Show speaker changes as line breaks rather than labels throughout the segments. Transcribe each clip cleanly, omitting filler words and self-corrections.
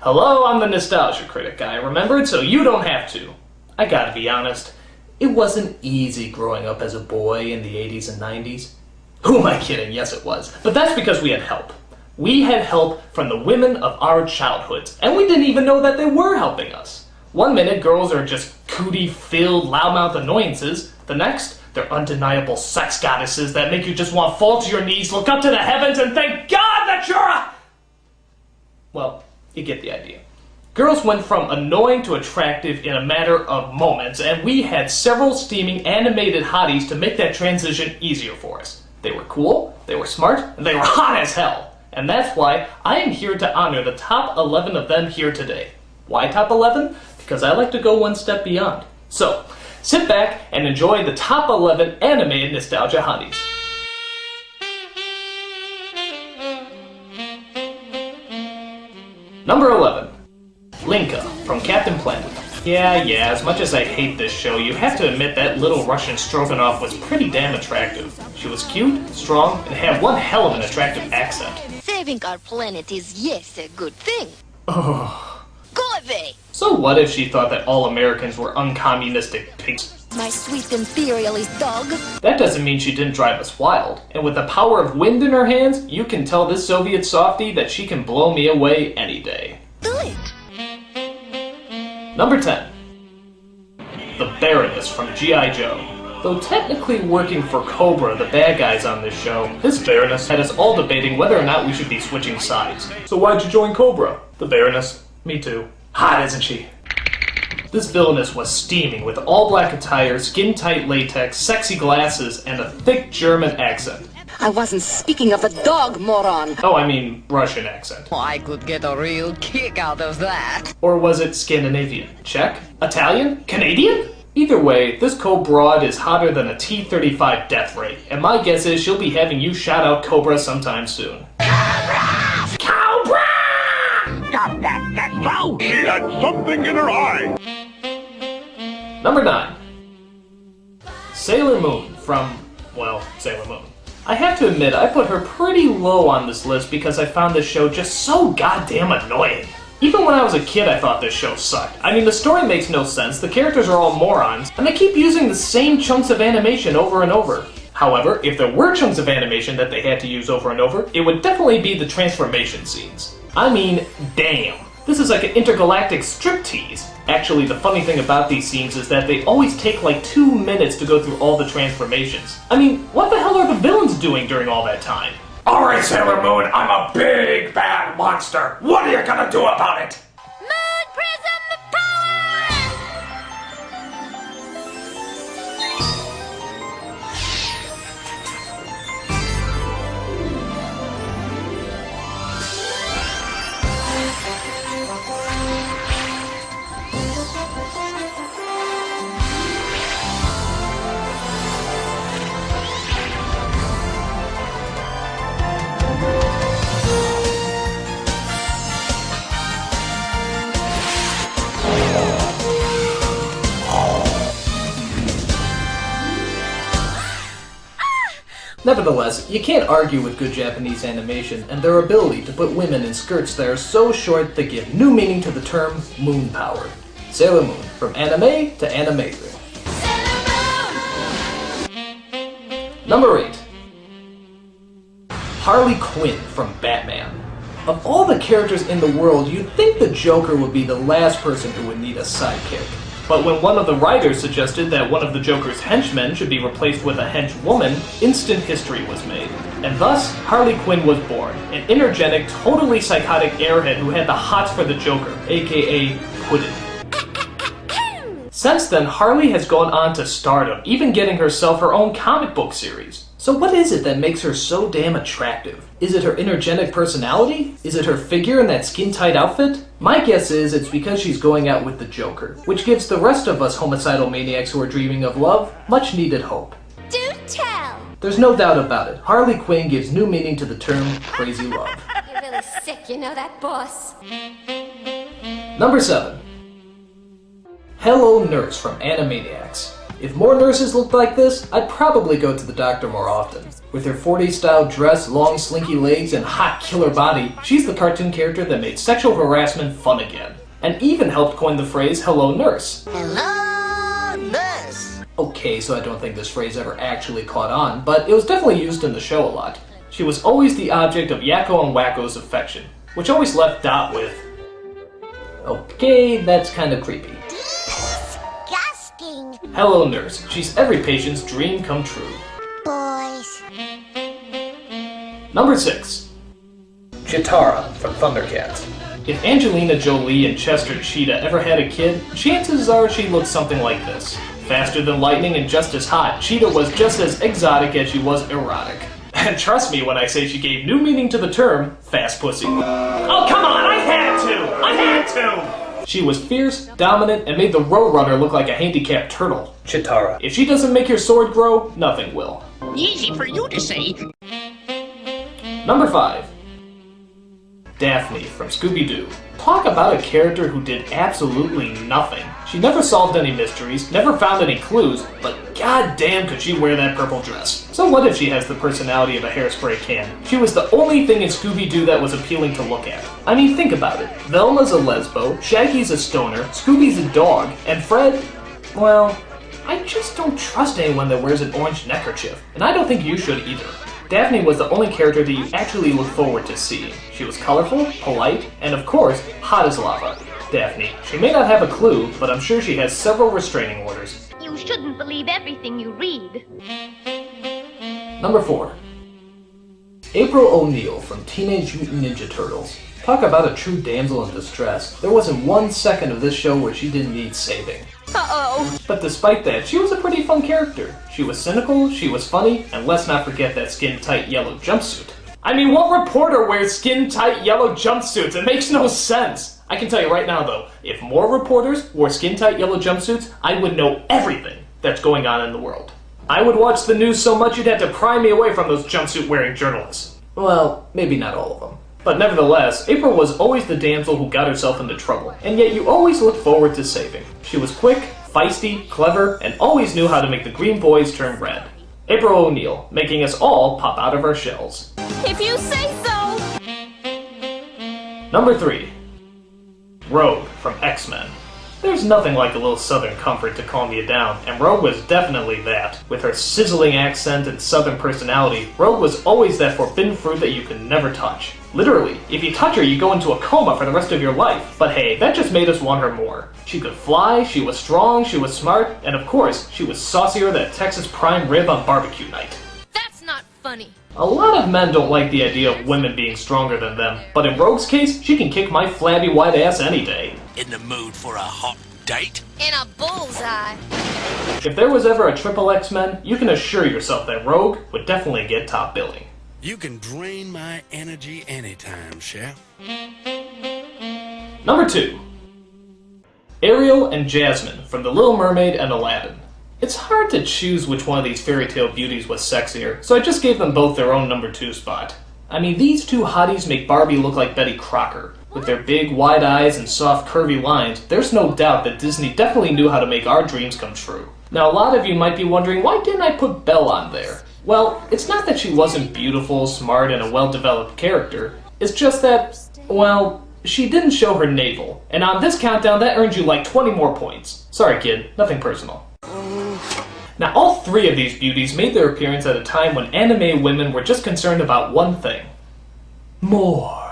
Hello, I'm the Nostalgia Critic. I remembered, so you don't have to. I gotta be honest, it wasn't easy growing up as a boy in the 80s and 90s. Who am I kidding? Yes, it was. But that's because we had help. We had help from the women of our childhoods, and we didn't even know that they were helping us. One minute, girls are just cootie-filled, loudmouth annoyances. The next, they're undeniable sex goddesses that make you just want to fall to your knees, look up to the heavens, and thank God that you're a... Well, you get the idea. Girls went from annoying to attractive in a matter of moments, and we had several steaming animated hotties to make that transition easier for us. They were cool, they were smart, and they were hot as hell. And that's why I am here to honor the top 11 of them here today. Why top 11? Because I like to go one step beyond. So, sit back and enjoy the top 11 animated nostalgia hotties. Number 11. Linka from Captain Planet. Yeah, as much as I hate this show, you have to admit that little Russian stroganoff was pretty damn attractive. She was cute, strong, and had one hell of an attractive accent.
Saving our planet is, yes, a good thing.
Oh.
Go away!
So what if she thought that all Americans were uncommunistic pigs?
My sweet imperialist dog.
That doesn't mean she didn't drive us wild. And with the power of wind in her hands, you can tell this Soviet softie that she can blow me away any day.
Do it!
Number 10. The Baroness from G.I. Joe. Though technically working for Cobra, the bad guys on this show, this Baroness had us all debating whether or not we should be switching sides. So why'd you join Cobra? The Baroness. Me too. Hot, isn't she? This villainess was steaming with all black attire, skin-tight latex, sexy glasses, and a thick German accent.
I wasn't speaking of a dog, moron!
Oh, I mean Russian accent.
I could get a real kick out of that.
Or was it Scandinavian? Czech? Italian? Canadian? Either way, this co-broad is hotter than a T-35 death ray, and my guess is she'll be having you shout out Cobra sometime soon. Cobra! Cobra!
Stop that blow! She had something in her eye!
Number 9. Sailor Moon from, well, Sailor Moon. I have to admit, I put her pretty low on this list because I found this show just so goddamn annoying. Even when I was a kid, I thought this show sucked. I mean, the story makes no sense, the characters are all morons, and they keep using the same chunks of animation over and over. However, if there were chunks of animation that they had to use over and over, it would definitely be the transformation scenes. I mean, damn. This is like an intergalactic striptease. Actually, the funny thing about these scenes is that they always take like 2 minutes to go through all the transformations. I mean, what the hell are the villains doing during all that time?
Alright, Sailor Moon, I'm a big bad monster. What are you gonna do about it?
Moon Prism power!
Nevertheless, you can't argue with good Japanese animation and their ability to put women in skirts that are so short they give new meaning to the term moon power. Sailor Moon, from anime to animator. Number 8. Harley Quinn from Batman. Of all the characters in the world, you'd think the Joker would be the last person who would need a sidekick. But when one of the writers suggested that one of the Joker's henchmen should be replaced with a henchwoman, instant history was made. And thus, Harley Quinn was born, an energetic, totally psychotic airhead who had the hots for the Joker, aka Puddin'. Since then, Harley has gone on to stardom, even getting herself her own comic book series. So what is it that makes her so damn attractive? Is it her energetic personality? Is it her figure in that skin-tight outfit? My guess is it's because she's going out with the Joker, which gives the rest of us homicidal maniacs who are dreaming of love much needed hope.
Do tell!
There's no doubt about it. Harley Quinn gives new meaning to the term crazy love.
You're really sick, you know that, boss?
Number 7. Hello Nurse from Animaniacs. If more nurses looked like this, I'd probably go to the doctor more often. With her 40s style dress, long slinky legs, and hot killer body, she's the cartoon character that made sexual harassment fun again. And even helped coin the phrase, "Hello Nurse."
Hello, nurse.
Okay, so I don't think this phrase ever actually caught on, but it was definitely used in the show a lot. She was always the object of Yakko and Wacko's affection, which always left Dot with, okay, that's kind of creepy.
Disgusting.
Hello Nurse, she's every patient's dream come true.
Boys.
Number 6. Chitara from Thundercats. If Angelina Jolie and Chester Cheetah ever had a kid, chances are she looked something like this. Faster than lightning and just as hot, Cheetah was just as exotic as she was erotic. And trust me when I say she gave new meaning to the term, fast pussy. Oh come on, I had to! She was fierce, dominant, and made the Roadrunner look like a handicapped turtle. Chitara. If she doesn't make your sword grow, nothing will.
Easy for you to say.
Number 5. Daphne from Scooby-Doo. Talk about a character who did absolutely nothing. She never solved any mysteries, never found any clues, but goddamn could she wear that purple dress. So what if she has the personality of a hairspray can? She was the only thing in Scooby-Doo that was appealing to look at. I mean, think about it. Velma's a lesbo, Shaggy's a stoner, Scooby's a dog, and Fred, well, I just don't trust anyone that wears an orange neckerchief, and I don't think you should either. Daphne was the only character that you actually look forward to seeing. She was colorful, polite, and of course, hot as lava. Daphne. She may not have a clue, but I'm sure she has several restraining orders.
You shouldn't believe everything you read.
Number 4. April O'Neil from Teenage Mutant Ninja Turtles. Talk about a true damsel in distress. There wasn't 1 second of this show where she didn't need saving.
Uh-oh.
But despite that, she was a pretty fun character. She was cynical, she was funny, and let's not forget that skin-tight yellow jumpsuit. I mean, what reporter wears skin-tight yellow jumpsuits? It makes no sense. I can tell you right now though, if more reporters wore skin-tight yellow jumpsuits, I would know everything that's going on in the world. I would watch the news so much you'd have to pry me away from those jumpsuit-wearing journalists. Well, maybe not all of them. But nevertheless, April was always the damsel who got herself into trouble, and yet you always looked forward to saving. She was quick, feisty, clever, and always knew how to make the green boys turn red. April O'Neil, making us all pop out of our shells.
If you say so.
Number 3. Rogue from X-Men. There's nothing like a little southern comfort to calm you down, and Rogue was definitely that. With her sizzling accent and southern personality, Rogue was always that forbidden fruit that you could never touch. Literally, if you touch her, you go into a coma for the rest of your life. But hey, that just made us want her more. She could fly, she was strong, she was smart, and of course, she was saucier than Texas prime rib on barbecue night.
That's not funny.
A lot of men don't like the idea of women being stronger than them, but in Rogue's case, she can kick my flabby white ass any day.
In the mood for a hot date?
In a bullseye.
If there was ever a triple X-Men, you can assure yourself that Rogue would definitely get top billing.
You can drain my energy anytime, Chef.
Number 2. Ariel and Jasmine from The Little Mermaid and Aladdin. It's hard to choose which one of these fairy tale beauties was sexier, so I just gave them both their own number 2 spot. I mean, these two hotties make Barbie look like Betty Crocker. With their big, wide eyes and soft, curvy lines, there's no doubt that Disney definitely knew how to make our dreams come true. Now, a lot of you might be wondering, why didn't I put Belle on there? Well, it's not that she wasn't beautiful, smart, and a well-developed character. It's just that, well, she didn't show her navel. And on this countdown, that earned you like 20 more points. Sorry, kid, nothing personal. Now, all 3 of these beauties made their appearance at a time when anime women were just concerned about one thing. More.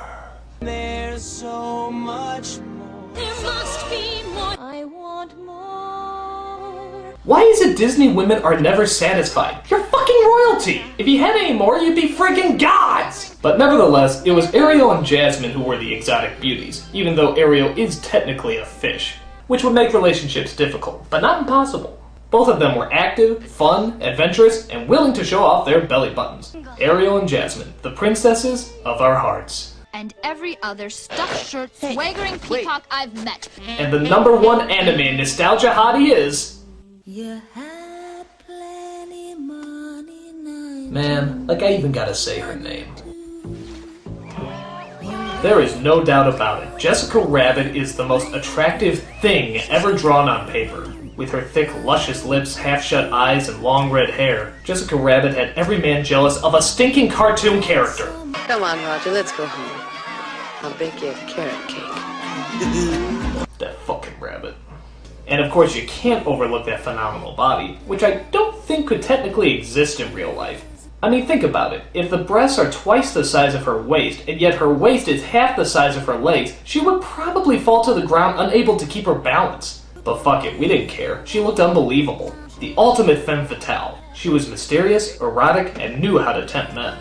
There's so much more.
There must be more. I want more.
Why is it Disney women are never satisfied? You're fucking royalty! If you had any more, you'd be freaking gods! But nevertheless, it was Ariel and Jasmine who were the exotic beauties, even though Ariel is technically a fish, which would make relationships difficult, but not impossible. Both of them were active, fun, adventurous, and willing to show off their belly buttons. Ariel and Jasmine, the princesses of our hearts.
And every other stuffed shirt, swaggering peacock I've met.
And the number 1 anime nostalgia hottie is...
You had plenty money now.
Man, like I even gotta say her name. There is no doubt about it, Jessica Rabbit is the most attractive thing ever drawn on paper. With her thick, luscious lips, half-shut eyes, and long red hair, Jessica Rabbit had every man jealous of a stinking cartoon character.
Come on, Roger, let's go home. I'll bake you a carrot cake.
That fucking rabbit. And of course you can't overlook that phenomenal body, which I don't think could technically exist in real life. I mean, think about it. If the breasts are twice the size of her waist, and yet her waist is half the size of her legs, she would probably fall to the ground unable to keep her balance. But fuck it, we didn't care. She looked unbelievable. The ultimate femme fatale. She was mysterious, erotic, and knew how to tempt men.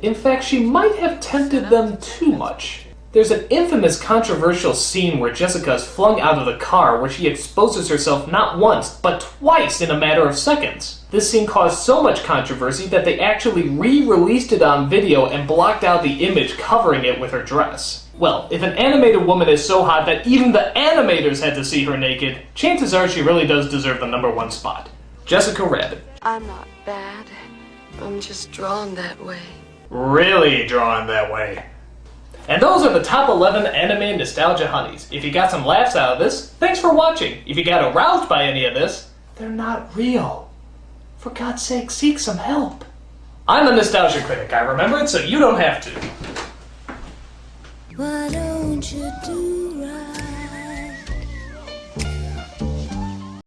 In fact, she might have tempted them too much. There's an infamous controversial scene where Jessica is flung out of the car where she exposes herself not once, but twice in a matter of seconds. This scene caused so much controversy that they actually re-released it on video and blocked out the image covering it with her dress. Well, if an animated woman is so hot that even the animators had to see her naked, chances are she really does deserve the #1 spot. Jessica Rabbit.
I'm not bad. I'm just drawn that way.
Really drawn that way. And those are the top 11 anime nostalgia honeys. If you got some laughs out of this, thanks for watching. If you got aroused by any of this, they're not real. For God's sake, seek some help. I'm a nostalgia critic. I remember it so you don't have to.
Why don't you do right?